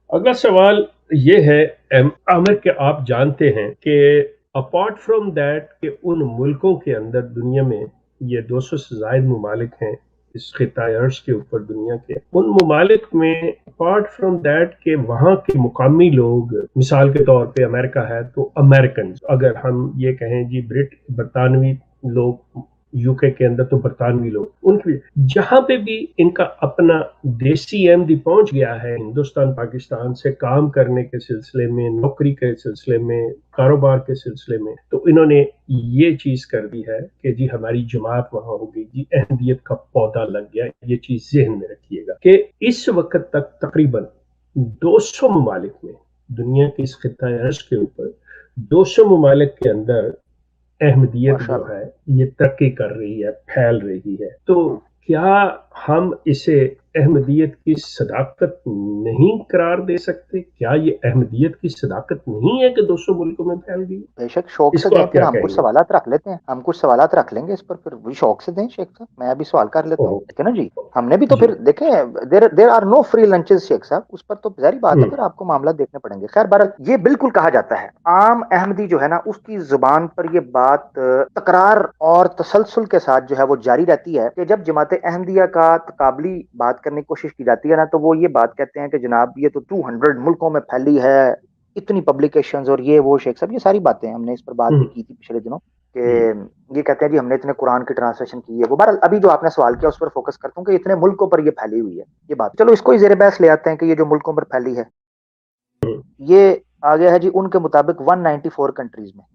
अगला सवाल ये है आमिर, कि आप जानते हैं कि अपार्ट फ्रॉम दैट कि उन मुल्कों के अंदर दुनिया में ये 200 से ज़ायद ममालिक हैं इस खिताए अर्श के ऊपर दुनिया के, उन ममालिक में अपार्ट फ्रॉम दैट कि वहाँ के मुकामी लोग, मिसाल के तौर पे अमेरिका है तो अमेरिकन, अगर हम ये कहें जी बरतानवी लोग, यूके के अंदर तो बरतानवी लोग, उनकी जहां पे भी इनका अपना देसी अहमदी पहुंच गया है हिंदुस्तान पाकिस्तान से काम करने के सिलसिले में, नौकरी के सिलसिले में, कारोबार के सिलसिले में, तो इन्होंने ये चीज कर दी है कि जी हमारी जमात वहां होगी, जी अहमदियत का पौधा लग गया। ये चीज जहन में रखिएगा कि इस वक्त तक तकरीबन 200 ममालिक में, दुनिया की इस खिता अर्ज के ऊपर 200 ममालिक के अंदर अहमदियत जो माशाल्लाह। है ये तरक्की कर रही है, फैल रही है। तो हम्म। क्या हम इसे अहमदियत की सदाकत नहीं करार दे सकते? क्या ये अहमदियत की सदाकत नहीं है कि 200 मुल्कों में फैल गई? बेशक शौक से इसको दें, आप फिर क्या हम कुछ कहेंगे? सवालात रख लेते हैं, हम कुछ सवालात रख लेंगे इस पर, फिर भी शौक से दें शेख साहब, मैं अभी सवाल कर लेता हूँ, ओह, ठीक है ना जी। हमने भी तो जी। फिर देखें, there there are no free lunches Sheikh Sahab, उस पर तो जारी बात है, हम्म, फिर आपको मामला देखने पड़ेंगे। खैर बहरहाल ये बिल्कुल कहा जाता है, आम अहमदी जो है ना उसकी जुबान पर ये बात तकरार और तसलसल के साथ जो है वो जारी रहती है कि जब जमात अहमदिया का तकाबली बात करने की कोशिश की जाती है ना, तो वो ये बात कहते हैं कि जनाब ये तो 200 मुल्कों में फैली है, इतनी पब्लिकेशंस और ये वो शेख साहब, ये सारी बातें हमने इस पर बात भी हम्म, की थी पिछले दिनों हम्म, कि ये कहते हैं जी हमने इतने कुरान की ट्रांसलेशन की है वो। बहरहाल अभी जो आपने सवाल किया उस पर फोकस करता हूँ कि इतने मुल्कों पर ये फैली हुई है ये बात। चलो इसको ही जेर बहस ले आते हैं कि ये जो मुल्कों पर फैली है, हम्म, ये आ गया है जी उनके मुताबिक 194 कंट्रीज में।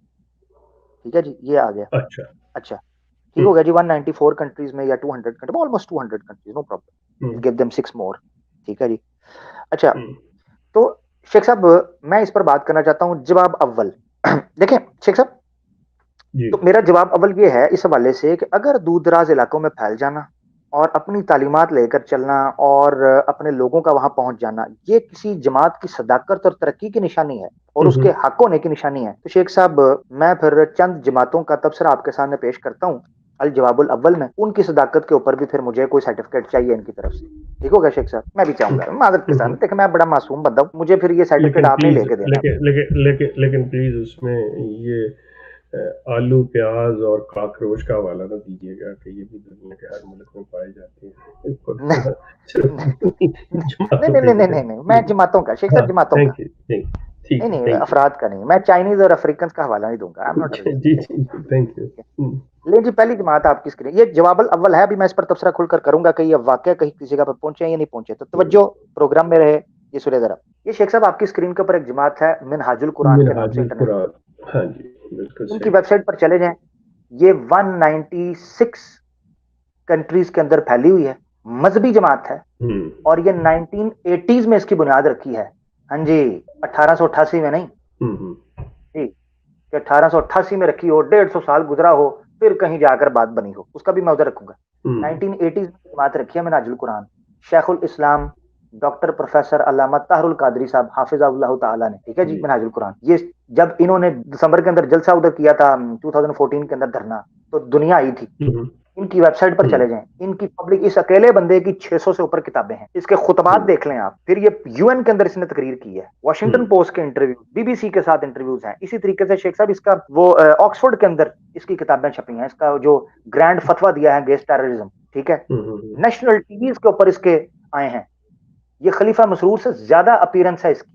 ठीक है जी, ये आ गया। अच्छा। अच्छा, ठीक हम्म, हो गया जी, 194 कंट्रीज में या 200 country, almost 200 countries, no problem, hmm, give them 6 more. ठीक है जी। अच्छा, हम्म, तो शेख साहब मैं इस पर बात करना चाहता हूँ, जवाब अव्वल देखें शेख साहब, जी। तो मेरा जवाब अव्वल ये है इस हवाले से कि अगर दूर दराज इलाकों में फैल जाना और अपनी तालीमात लेकर चलना और अपने लोगों का वहां पहुंच जाना, ये किसी जमात की सदाकत और तरक्की की निशानी है और उसके हम्म, हक होने की निशानी है, तो शेख साहब मैं फिर चंद जमातों का तबसरा आपके सामने पेश करता हूँ अल जवाबुल अव्वल में। उनकी सदाकत के ऊपर भी फिर मुझे कोई सर्टिफिकेट चाहिए इनकी तरफ से, ठीक होगा शेख साहब? मैं भी हम्म, चाहूंगा माजरत के साथ, हम्म। देखिए मैं बड़ा मासूम बंदा हूं, मुझे फिर ये सर्टिफिकेट लेकिन आपने प्लीज, लेके देना। लेकिन प्लीज उसमें ये आलू, प्याज और काकरोच का हवाला ना दीजिएगा कि ये भी दुनिया के हर मुल्क में पाए जाते हैं। इसको थोड़ा सिर्फ नहीं जमातों नहीं पे नहीं ही नहीं करें। नहीं नहीं, मैं जमातों का शेख हाँ, साहब, जमातों का। थैंक यू, थैंक नहीं ठीक है, नहीं, थैंक यू। अफराद का नहीं, मैं चाइनीज और अफ्रीकन का हवाला नहीं दूंगा, आई एम नॉट जी रिलीजियस जी शेख साहब। जी, थैंक यू। ठीक है, लेकिन जी पहली जमात आपकी स्क्रीन, ये जवाबल अव्वल है, अभी मैं इस पर तबसरा खुलकर करूंगा कि ये वाकया कहीं किसी जगह पर पहुंचे या नहीं पहुंचे, तो तवज्जो प्रोग्राम में रहे, ये सुने जरा। ये शेख साहब आपकी स्क्रीन के ऊपर एक जमात है मिनहाजुल कुरान के नाम से मिनहाजुल इंटरनेट, कुरान। हाँ जी, बिल्कुल इनकी सही। वेबसाइट पर चले जाएं, ये 196 कंट्रीज के अंदर फैली हुई है, मजहबी जमात है, हम्म, और ये 1980s में इसकी बुनियाद रखी है। हाँ जी, 1888 में नहीं हम्म, जी, कि 1888 में रखी हो, 150 साल गुजरा हो, फिर कहीं जाकर बात बनी हो, उसका भी मैं उधर रखूंगा। हम्म, 1980 में जमात रखी है मिनाजुल कुरान, शेखुल इस्लाम डॉक्टर प्रोफेसर अल्लामा ताहरुल कादरी साहब हाफिज़ाहुल्लाह ताला ने, ठीक है जी, जी। मिनाजुल कुरान। ये जब इन्होंने दिसंबर के अंदर जलसा उधर किया था, 2014 के अंदर धरना, तो दुनिया आई थी। हम्म, इनकी वेबसाइट पर हम्म, चले जाएं, इनकी पब्लिक, इस अकेले बंदे की 600 से ऊपर किताबें हैं, इसके खुतबात हम्म, देख लें आप, फिर ये यूएन के अंदर इसने तकरीर की है, वॉशिंगटन हम्म, पोस्ट के इंटरव्यू, बीबीसी के साथ इंटरव्यूज हैं, इसी तरीके से शेख साहब इसका वो ऑक्सफोर्ड के अंदर इसकी किताबें छपी हैं, इसका जो ग्रैंड फतवा दिया है अगेंस्ट टेररिज्म, ठीक है, हम्म, नेशनल टीवी के ऊपर इसके आए हैं। ये खलीफा मसरूर से ज्यादा अपीयरेंस है इसकी,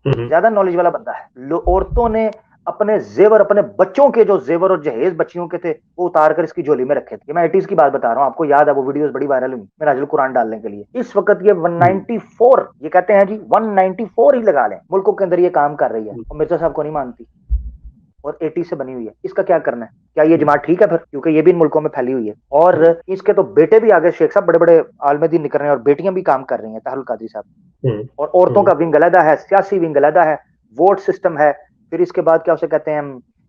हम्म, ज्यादा नॉलेज वाला बंदा है। औरतों ने अपने जेवर, अपने बच्चों के जो जेवर और जहेज बच्चियों के थे वो उतार कर इसकी झोली में रखे थे। मैं 80s की बात बता रहा हूँ, आपको याद है वो वीडियोस बड़ी वायरल हुई मिनाजुल कुरान डालने के लिए। इस वक्त ये हम्म, 194, ये कहते हैं जी 194 ही लगा लें, मुल्कों के अंदर ये काम कर रही है, और मिर्जा साहब को नहीं मानती, और 80 से बनी हुई है। इसका क्या करना है? क्या ये हम्म, जमात ठीक है फिर? क्योंकि ये भी इन मुल्कों में फैली हुई है, और इसके तो बेटे भी आगे शेख साहब बड़े बड़े आलम दीन निकल रहे हैं, और बेटियां भी काम कर रही हैं, तारुल कादरी साहब। हम्म, और औरतों हम्म, का विंग अलहदा है, सियासी विंग अलहदा है, वोट सिस्टम है। फिर इसके बाद क्या उसे कहते हैं,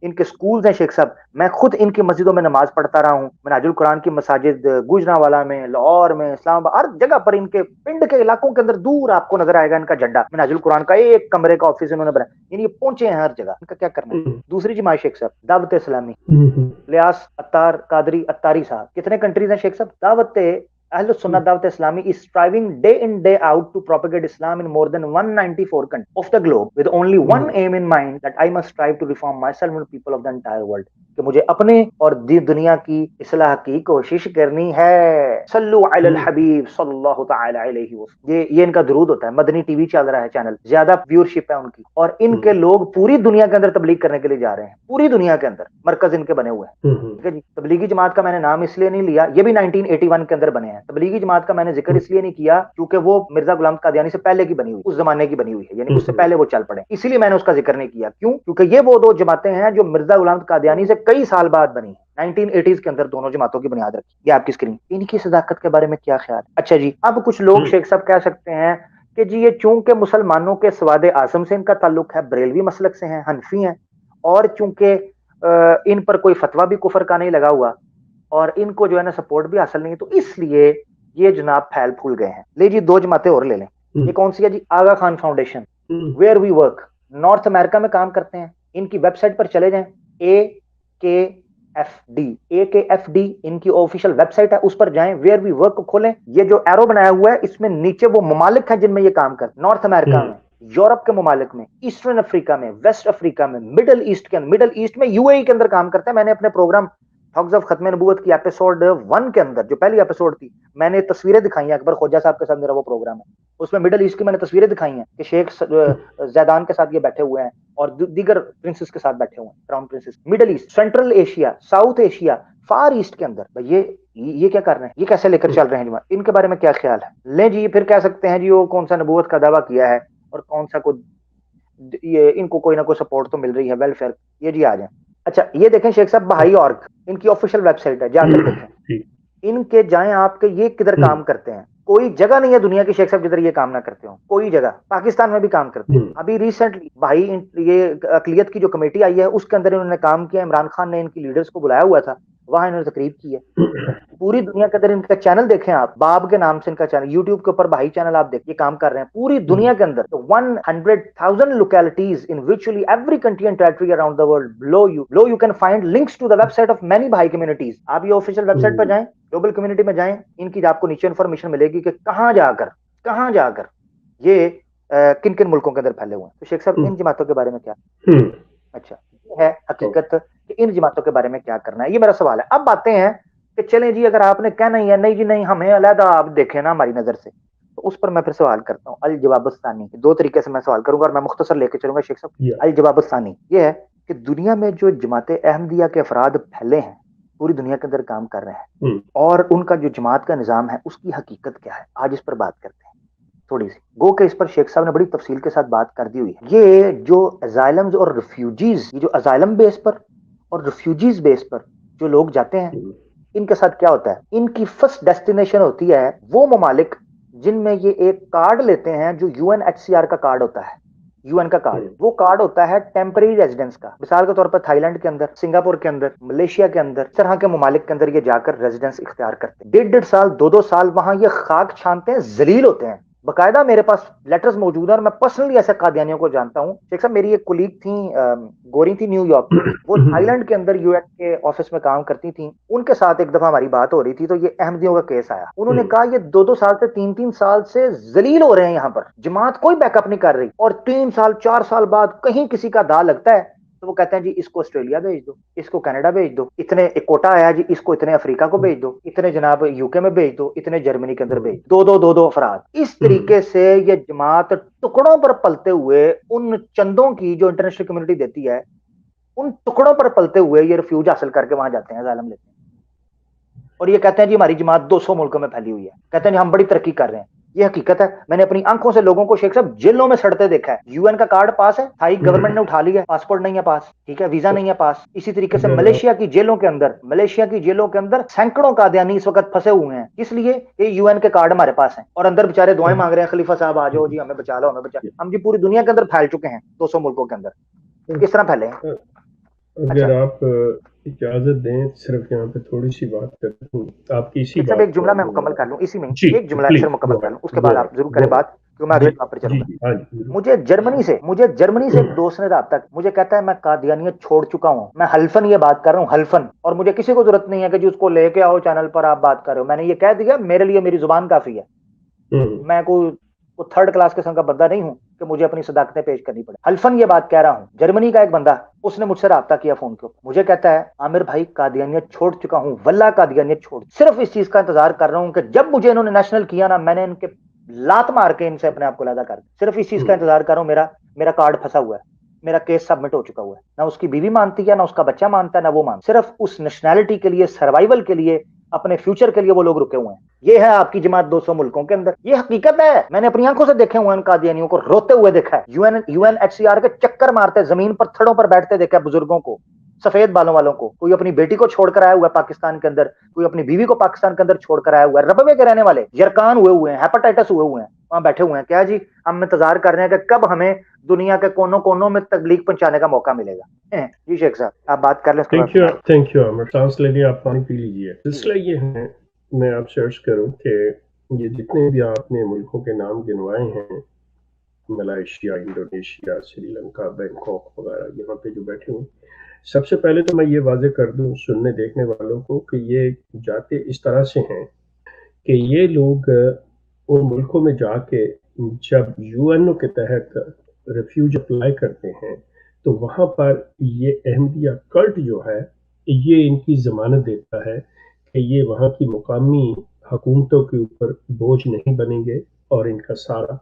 इनके स्कूल्स हैं शेख साहब, मैं खुद इनकी मस्जिदों में नमाज पढ़ता रहा हूँ, मिनाजुल कुरान की मसाजिद गुजरावाला में, लाहौर में, इस्लामाबाद, हर जगह पर इनके पिंड के इलाकों के अंदर दूर आपको नजर आएगा इनका झंडा, मिनाजुल कुरान का एक कमरे का ऑफिस इन्होंने बनाया, यानी ये पहुंचे हैं हर जगह। इनका क्या करना है? हम्म, दूसरी जमात शेख साहब दावत इस्लामी, हम्म, लियास अत्तार कादरी अत्तारी साहब, कितने कंट्रीज हैं शेख साहब? दावत Ahlus Sunnah Dawat Islami is striving day in day out to propagate Islam in more than 194 countries of the globe with only one aim in mind, that I must strive to reform myself and the people of the entire world. कि मुझे अपने और दुनिया की इस्लाह की कोशिश करनी है। सल्लु अलल हबीब सल्लल्लाहु तआला अलैहि वसल्लम। ये इनका दुरूद होता है। मदनी टीवी चल रहा है चैनल, ज्यादा व्यूअरशिप है उनकी, और इनके लोग पूरी दुनिया के अंदर तबलीग करने के लिए जा रहे हैं। पूरी दुनिया के अंदर मरकज इनके बने हुए हैं। ठीक है जी। तबलीगी जमात का मैंने नाम इसलिए नहीं लिया, ये भी 1981 के अंदर बने हैं। तबलीगी जमात का मैंने जिक्र इसलिए नहीं किया क्योंकि वो मिर्जा गुलाम कादियानी से पहले की बनी हुई, उस जमाने की बनी हुई है, यानी उससे पहले वो चल पड़े, इसीलिए मैंने उसका जिक्र नहीं किया। क्यों? क्योंकि ये वो दो जमातें हैं जो मिर्जा गुलाम कादियानी से कई साल बाद बनी है। 1980s के अंदर दोनों जमातों की बुनियाद रखी। ये आपकी स्क्रीन। इनकी सदाकत के बारे में क्या ख्याल? अच्छा जी, अब कुछ लोग शेख साहब कह सकते हैं कि जी ये चूंकि मुसलमानों के सवाद आजम से इनका ताल्लुक है, बरेलवी मसलक से हैं, हनफी हैं, और चूंकि इन पर कोई फतवा भी कुफर का नहीं लगा हुआ और इनको जो है ना सपोर्ट भी हासिल नहीं है, तो इसलिए ये जनाब फैल फूल गए हैं। ले जी दो जमातें और ले लें। ये कौन सी है जी? Aga Khan foundation, where we work, North America में काम करते हैं। इनकी वेबसाइट पर चले जाएं, AKFD इनकी ऑफिशियल वेबसाइट है, उस पर जाएं, वेयर वी वर्क खोलें। ये जो एरो बनाया हुआ है इसमें नीचे वो ममालिक हैं जिनमें ये काम करते हैं। नॉर्थ अमेरिका में, यूरोप के ममालिक में, ईस्टर्न अफ्रीका में, वेस्ट अफ्रीका में, मिडल ईस्ट के अंदर, मिडल ईस्ट में UAE के अंदर काम करते हैं। मैंने अपने प्रोग्राम थॉग्स ऑफ खत्म नबूवत की एपिसोड 1 के अंदर, जो पहली एपिसोड थी, मैंने तस्वीरें दिखाई हैं। अकबर खोजा साहब के साथ मेरा वो प्रोग्राम है, उसमें मिडल ईस्ट की मैंने तस्वीरें दिखाई हैं कि शेख जैदान के साथ ये बैठे हुए हैं और दीगर प्रिंसेस के साथ बैठे हुए हैं, crown princess. Middle East, Central Asia, South Asia, Far East के अंदर ये क्या कर रहे हैं? ये कैसे लेकर चल रहे हैं जी? इनके बारे में क्या ख्याल है? ले जी, फिर कह सकते हैं जी वो कौन सा नबूवत का दावा किया है और कौन सा ये इनको कोई ना कोई सपोर्ट तो मिल रही है, वेलफेयर। ये जी आ जाए। अच्छा ये देखें शेख साहब, बहाई ऑर्ग इनकी ऑफिशियल वेबसाइट है, जाकर देखें। इनके जाएं आपके, ये किधर काम करते हैं? कोई जगह नहीं है दुनिया की शेख साहब जिधर ये काम ना करते हो, कोई जगह। पाकिस्तान में भी काम करते हैं। अभी रिसेंटली भाई ये अकलियत की जो कमेटी आई है उसके अंदर इन्होंने काम किया। इमरान खान ने इनकी लीडर्स को बुलाया हुआ था, वहां इन्होंने तकरीब की है। पूरी दुनिया के अंदर इनका चैनल देखें आप, बाब के नाम से इनका चैनल, यूट्यूब के ऊपर भाई चैनल आप देखिए, काम कर रहे हैं पूरी दुनिया के अंदर। 100,000 localities in virtually every country and territory around the world. Below you can find links to the website of many भाई communities. आप ये ऑफिशियल वेबसाइट पर जाएं, ग्लोबल कम्युनिटी में जाएं, इनकी आपको नीचे इन्फॉर्मेशन मिलेगी कि कहां जाकर ये किन किन मुल्कों के अंदर फैले हुए हैं। तो शेख साहब इन जमातों के बारे में क्या? अच्छा ये है हकीकत कि इन जमातों के बारे में क्या करना है, ये मेरा सवाल है। अब बातें हैं कि चलें जी, अगर आपने कहना ही है नहीं जी नहीं, हमें अलहदा आप देखें ना हमारी नजर से, तो उस पर मैं फिर सवाल करता हूँ। अल जवाबस्तानी, दो तरीके से मैं सवाल करूंगा और मैं मुख्तसर लेके चलूंगा शेख साहब। अल जवाबस्तानी ये है कि दुनिया में जो जमात अहमदिया के अफराद फैले हैं, पूरी दुनिया के अंदर काम कर रहे हैं, और उनका जो जमात का निजाम है उसकी हकीकत क्या है, आज इस पर बात करते हैं थोड़ी सी। गो के इस पर शेख साहब ने बड़ी तफसील के साथ बात कर दी हुई है। ये जो अजाइलम्स और रिफ्यूजीज, ये जो अजाइलम बेस पर और रिफ्यूजीज बेस पर जो लोग जाते हैं, इनके साथ क्या होता है? इनकी फर्स्ट डेस्टिनेशन होती है वो ममालिक जिनमें ये एक कार्ड लेते हैं जो UNHCR का कार्ड होता है। यूएन का कार्ड, वो कार्ड होता है टेम्परेरी रेजिडेंस का। मिसाल के तौर पर थाईलैंड के अंदर, सिंगापुर के अंदर, मलेशिया के अंदर, इस तरह के ममालिक के अंदर ये जाकर रेजिडेंस इख्तियार करते हैं। 1.5 साल 2-2 साल वहां ये खाक छानते हैं, जलील होते हैं। बकायदा मेरे पास लेटर्स मौजूद है और मैं पर्सनली ऐसे कादियानियों को जानता हूं। शेख साहब मेरी एक कुलीग थी, गोरी थी, न्यूयॉर्क, वो थाईलैंड के अंदर UN के ऑफिस में काम करती थी। उनके साथ एक दफा हमारी बात हो रही थी तो ये अहमदियों का केस आया। उन्होंने कहा ये 2-2 साल से 3-3 साल से जलील हो रहे हैं यहाँ पर, जमात कोई बैकअप नहीं कर रही, और 3 साल 4 साल बाद कहीं किसी का दाव लगता है तो वो कहते हैं जी इसको ऑस्ट्रेलिया भेज दो, इसको कनाडा भेज दो, इतने एक कोटा आया जी, इसको इतने अफ्रीका को भेज दो, इतने जनाब यूके में भेज दो, इतने जर्मनी के अंदर भेज दो, दो अफराद। इस तरीके से ये जमात टुकड़ों पर पलते हुए, उन चंदों की जो इंटरनेशनल कम्युनिटी देती है, उन टुकड़ों पर पलते हुए ये रिफ्यूज हासिल करके वहां जाते हैं, जालम लेते हैं, और ये कहते हैं जी हमारी जमात 200 मुल्कों में फैली हुई है, कहते हैं जी हम बड़ी तरक्की कर रहे हैं। ये हकीकत है। मैंने अपनी आंखों से लोगों को शेख साहब जेलों में सड़ते देखा है। UN का कार्ड पास है, थाई गवर्नमेंट ने उठा लिया, पासपोर्ट नहीं है पास, ठीक है, वीजा नहीं है पास। इसी तरीके से मलेशिया की जेलों के अंदर सैकड़ों कादियानी इस वक्त फंसे हुए हैं, इसलिए ये UN के कार्ड हमारे पास हैं और अंदर बेचारे दुआएं मांग रहे हैं, खलीफा साहब आ जाओ जी, हमें बचा लो, हमें बचा। हम जी पूरी दुनिया के अंदर फैल चुके हैं, 200 मुल्कों के अंदर। किस तरह फैले हैं? अगर आप इजाजत दें, सिर्फ यहाँ पे थोड़ी सी बात करता हूँ आपकी इसी बात। एक जुमला मैं मुकम्मल कर लूं, इसी में एक जुमला सिर्फ मुकम्मल कर लूं, उसके बाद आप जरूर करें बात। क्यों मैं अगले जवाब पर जी चलूंगा। जी, हाँ जी, जरूर। मुझे जर्मनी से एक दोस्त ने रब्ता, मुझे कहता है मैं कादियानियत छोड़ चुका हूं, मैं हल्फन ये बात कर रहा हूं, हल्फन, और मुझे किसी को जरूरत नहीं है कि जी उसको लेके आओ चैनल पर आप बात कर रहे हो, मैंने ये कह दिया, मेरे लिए मेरी जुबान काफी है। हम्म, मैं कोई थर्ड क्लास किस्म का बंदा नहीं हूं कि मुझे अपनी सदाकतें पेश करनी पड़े। हल्फन ये बात कह रहा हूं। जर्मनी का एक बंदा, उसने मुझसे राब्ता किया फोन के ऊपर, मुझे कहता है आमिर भाई कादियानियत छोड़ चुका हूं, वल्लाह कादियानियत छोड़, सिर्फ इस चीज का इंतजार कर रहा हूं कि जब मुझे इन्होंने नेशनल किया ना, मैंने इनके लात मार के इनसे अपने आप को अलग कर दिया। सिर्फ इस चीज का हम्म। इंतजार कर रहा हूं, मेरा मेरा कार्ड फंसा हुआ है, मेरा केस सबमिट हो चुका हुआ है, ना उसकी बीवी मानती है, ना उसका बच्चा मानता है, ना वो मानता, सिर्फ उस नेशनैलिटी के लिए, सर्वाइवल के लिए, अपने फ्यूचर के लिए वो लोग रुके हुए हैं। ये है आपकी जमात 200 मुल्कों के अंदर, ये हकीकत है। मैंने अपनी आंखों से देखे हुए कादियानियों को रोते हुए देखा है, यूएनएचसीआर के चक्कर मारते, जमीन पर थड़ों पर बैठते देखा है बुजुर्गों को, सफेद बालों वालों को। कोई अपनी बेटी को छोड़कर आया हुआ है पाकिस्तान के अंदर, कोई अपनी बीवी को पाकिस्तान के अंदर छोड़कर आया हुआ है, रबवे के रहने वाले, यरकान हुए हुए हैं, हेपेटाइटिस हुए हुए हैं, वहां बैठे हुए हैं। क्या जी, हम इंतजार कर रहे हैं कि कब हमें दुनिया के कोनों कोनों में तबलीग पहुंचाने का मौका मिलेगा। जी शेख साहब, आप बात कर लें, उसके बाद मैं थैंक यू आमिर, सांस ले लिया, आप पानी पी लीजिए। सिलसिला ये है, मैं आपसे अर्ज करूं कि ये जितने भी आपने मुल्कों के नाम गिनवाए हैं, मलेशिया, इंडोनेशिया, श्रीलंका, बैंकॉक वगैरह, यहाँ पे जो बैठे हुए, सबसे पहले तो मैं ये वाजे कर दूं सुनने देखने वालों को कि ये जाते इस तरह से हैं कि ये लोग उन मुल्कों में जाके जब यूएनओ के तहत रेफ्यूज अप्लाई करते हैं, तो वहाँ पर ये अहमदिया कल्ट जो है, ये इनकी ज़मानत देता है कि ये वहाँ की मुकामी हुकूमतों के ऊपर बोझ नहीं बनेंगे और इनका सारा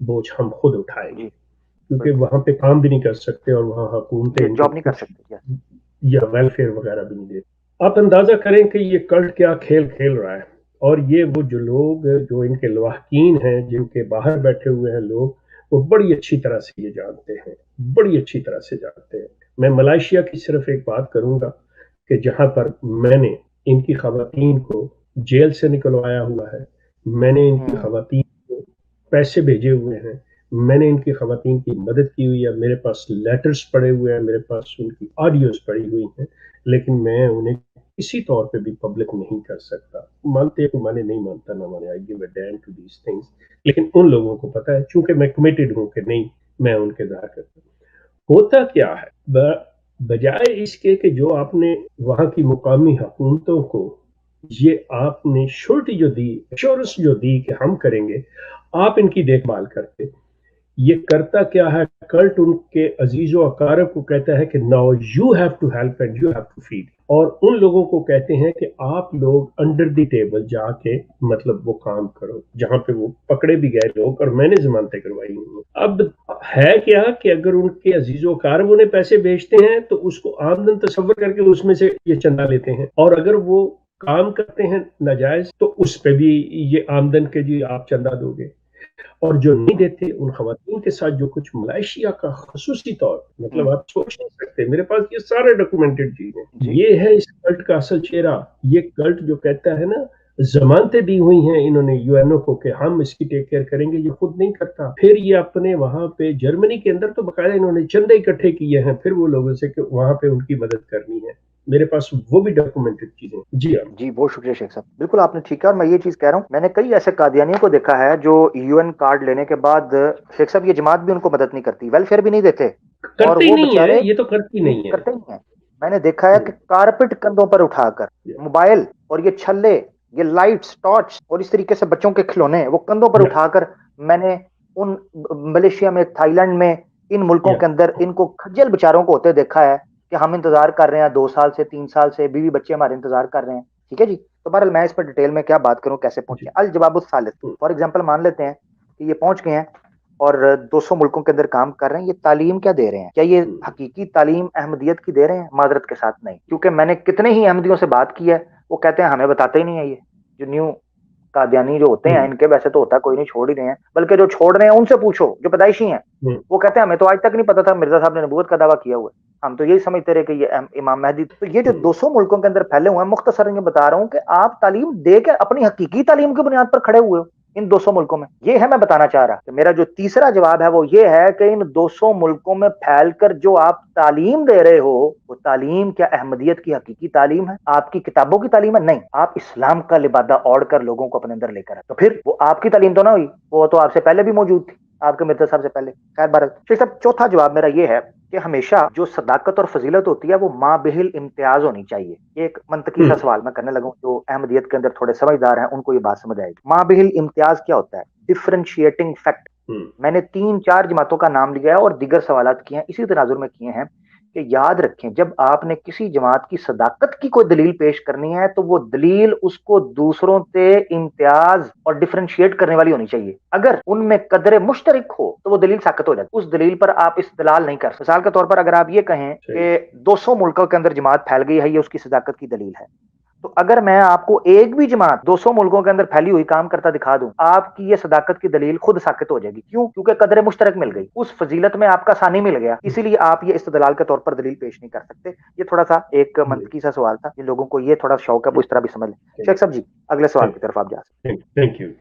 बोझ हम खुद उठाएंगे, जी क्योंकि बिल्कुल, वहाँ पे काम भी नहीं कर सकते और वहाँ हुकूमतें ये इनको जॉब नहीं कर कुछ सकते। या वेलफेयर वगैरह भी नहीं देती। आप अंदाजा करें कि ये कल्ट क्या खेल खेल रहा है। और ये वो जो लोग जो इनके लवाहकीन हैं, जिनके बाहर बैठे हुए हैं लोग, वो बड़ी अच्छी तरह से ये जानते हैं, बड़ी अच्छी तरह से जानते हैं। मैं मलेशिया की सिर्फ एक बात करूंगा कि जहां पर मैंने इनकी खवातीन को जेल से निकलवाया हुआ है, मैंने इनकी हम्म खवातीन को पैसे भेजे हुए हैं, मैंने इनकी खवातीन की मदद की हुई है, मेरे पास लेटर्स पड़े हुए हैं, मेरे पास उनकी ऑडियोज पड़ी हुई हैं, लेकिन मैं उन्हें किसी तौर पे भी पब्लिक नहीं कर सकता। मानते तो माने, नहीं मानता ना माने, I give a damn to these things. लेकिन उन लोगों को पता है, चूंकि मैं कमिटेड हूं कि नहीं, मैं उनके ज़ाहिर करता हूं। होता क्या है, बजाय इसके कि जो आपने वहां की मुकामी हुकूमतों को ये आपने श्योरिटी जो दी, एश्योरेंस जो दी कि हम करेंगे, आप इनकी देखभाल करते, ये करता क्या है, कल्ट उनके अजीजों अकारब को कहता है कि now you have to help and you have to feed, और उन लोगों को कहते हैं कि आप लोग अंडर द टेबल जाके मतलब वो काम करो, जहां पे वो पकड़े भी गए लोग और मैंने जमानतें करवाई हुई। अब है क्या कि अगर उनके अजीजों अकारब उन्हें पैसे भेजते हैं तो उसको आमदन तस्वर करके उसमें से ये चंदा लेते हैं, और अगर वो काम करते हैं नाजायज तो उस पे भी ये आमदन के जी आप चंदा दोगे। और जो नहीं देते उन खवातीन के साथ जो कुछ मलेशिया का खसूसी तौर, मतलब हम्म, आप सोच नहीं सकते, मेरे पास ये सारे डॉक्यूमेंटेड चीजें। जी ये है इस कल्ट का असल चेहरा। ये कल्ट जो कहता है ना, जमानतें दी हुई हैं इन्होंने यूएनओ को कि हम इसकी टेक केयर करेंगे, ये खुद नहीं करता। फिर ये अपने वहां पे जर्मनी के अंदर तो बकायदा इन्होंने चंदे इकट्ठे किए हैं फिर वो लोगों से कि वहां पे उनकी मदद करनी है। मेरे पास वो भी डॉक्यूमेंटेड चीजें। जी हाँ। जी, बहुत शुक्रिया शेख साहब, बिल्कुल आपने ठीक है। और मैं ये चीज कह रहा हूँ, मैंने कई ऐसे कादियानियों को देखा है जो यूएन कार्ड लेने के बाद, शेख साहब, ये जमात भी उनको मदद नहीं करती, वेलफेयर भी नहीं देते, और करते ही वो नहीं है, बेचारे ये तो करती नहीं है। करते ही हैं। मैंने देखा है कि कारपेट कंधों पर उठाकर, मोबाइल और ये छल्ले, ये लाइट्स, टॉर्च और इस तरीके से बच्चों के खिलौने वो कंधों पर या, उठाकर, मैंने उन मलेशिया में, थाईलैंड में, इन मुल्कों या, के अंदर इनको खज्जल बेचारों को होते देखा है कि हम इंतजार कर रहे हैं 2 साल से, 3 साल से, बीवी बच्चे हमारे इंतजार कर रहे हैं। ठीक है जी। तो बहरहाल मैं इस पर डिटेल में क्या बात करूं, कैसे पहुंचे। जी, अल जवाब सालिस, फॉर एग्जाम्पल मान लेते हैं कि ये पहुंच गए हैं और 200 मुल्कों के अंदर काम कर रहे हैं। ये तालीम क्या दे रहे हैं? क्या ये हकीकी तालीम अहमदियत की दे रहे हैं? मादरत के साथ नहीं, क्योंकि मैंने कितने ही अहमदियों से बात की है, वो कहते हैं हमें बताते ही नहीं है। ये जो न्यू कादियानी जो होते हैं, इनके वैसे तो होता कोई नहीं, छोड़ ही रहे हैं, बल्कि जो छोड़ रहे हैं उनसे पूछो, जो पैदाइशी हैं, वो कहते हैं हमें तो आज तक नहीं पता था मिर्जा साहब ने नबूवत का दावा किया हुआ है, हम तो यही समझते रहे कि ये इमाम मेहदी। तो ये जो 200 मुल्कों के अंदर फैले हुए हैं, मुख्तसर ये बता रहा हूं कि आप तालीम दे के अपनी हकीकी तालीम की बुनियाद पर खड़े हुए हो। इन 200 मुल्कों में? ये है मैं बताना चाह रहा कि मेरा जो तीसरा जवाब है वो ये है कि इन 200 मुल्कों में फैलकर जो आप तालीम दे रहे हो, वो तालीम क्या अहमदियत की हकीकी तालीम है? आपकी किताबों की तालीम है? नहीं, आप इस्लाम का लिबादा ओढ़ कर लोगों को अपने अंदर लेकर आए। तो फिर वो आपकी तालीम तो ना हुई, वो तो आपसे पहले भी मौजूद थी, आपके मिर्जा साहब से पहले। खैर भारत शेख साहब, चौथा जवाब मेरा ये है कि हमेशा जो सदाकत और फजीलत होती है वो माबिहिल इम्तियाज होनी चाहिए। एक मंतकी सा सवाल मैं करने लगा, जो अहमदियत के अंदर थोड़े समझदार हैं उनको ये बात समझ आएगी। माबिहिल इम्तियाज क्या होता है? Differentiating fact. मैंने 3-4 जमातों का नाम लिया है और दीगर सवालात किए हैं, इसी तनाजुर में किए हैं कि याद रखें, जब आपने किसी जमात की सदाकत की कोई दलील पेश करनी है तो वो दलील उसको दूसरों से इम्तियाज और डिफरेंशिएट करने वाली होनी चाहिए। अगर उनमें कदर मुश्तरक हो तो वो दलील साकत हो जाती है, उस दलील पर आप इस्तेदलाल नहीं कर सकते। मिसाल के तौर पर अगर आप ये कहें कि 200 मुल्कों के अंदर जमात फैल गई है, ये उसकी सदाकत की दलील है, तो अगर मैं आपको एक भी जमात 200 मुल्कों के अंदर फैली हुई काम करता दिखा दूं, आपकी ये सदाकत की दलील खुद साबित हो जाएगी। क्यों? क्योंकि कदर मुश्तरक मिल गई, उस फजीलत में आपका सानी मिल गया, इसीलिए आप ये इस्तेदलाल के तौर पर दलील पेश नहीं कर सकते। ये थोड़ा सा एक मंतकी सा सवाल था, जिन लोगों को ये थोड़ा शौक है वो इस तरह भी समझ लें। शेख साहब जी, अगले सवाल की तरफ आप जा सकते हैं। Thank you.